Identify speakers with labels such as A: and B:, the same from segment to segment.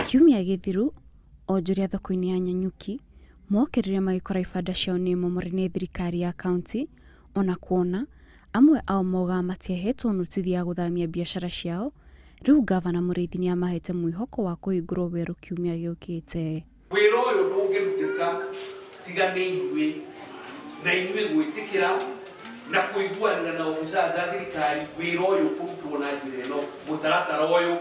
A: Kiumia githiru onjoria thoko-ini ya Nyanyuki mokirire magikora ibanda ciao ni momore ni thirikari ya county ona kuona amwe ao moga matiehetwo notisi ya guthamia biashara ciao. Riu gavana Muriithi ni amahete mwihoko wa kuhingura weru kiumia giukite.
B: Wira uyu ndungirutika tiga ni inyue na inyue gwitikira na kuiguanira na ofisa za thirikari wira uyu kurutwo na njira ino mutaratara uyu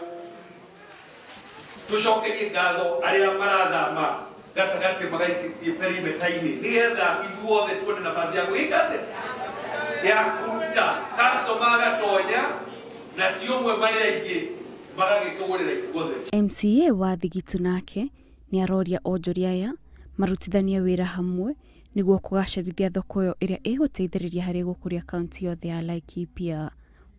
B: tucokerie ngatho aria marathama gatagati magaithie perimetaini nigetha ithuothe tuone nafasi ya gwikande ya kuruta customer gatonya na ti umwe mari aingi magagitugurira ithuothe.
A: MCA wa Thigitu nake ni aroria onjoria aya marutithanie wira hamwe niguo kugacirithia thoko yo iria iguteithiriria hari gukuria kaunti yothe ya Laikipia.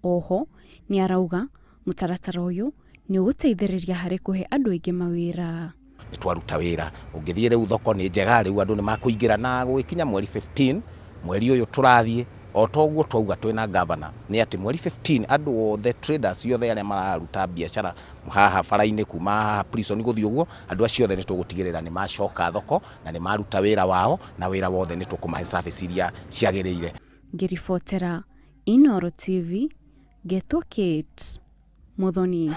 A: Oho ni arauga mutaratara uyu ni uguteithiriria hari kuhe andu aingi mawira.
C: Twaruta wira ungithie riu thoko ni njega riu andu ni makuingira na gwikinya mweri 15 mweri uyu turathie otoguo twauga twina governor ni ati mweri 15 andu othe traders yothe aria mararuta biashara haha faraini kuma haha prison guthii uguo andu acio othe ni tugutigirira ni macoka thoko na ni maruta wira wao na wira wothe ni tukumahe service iria ciagiriire.
A: Ngiribotera Inooro TV Geto Kate Muthoni.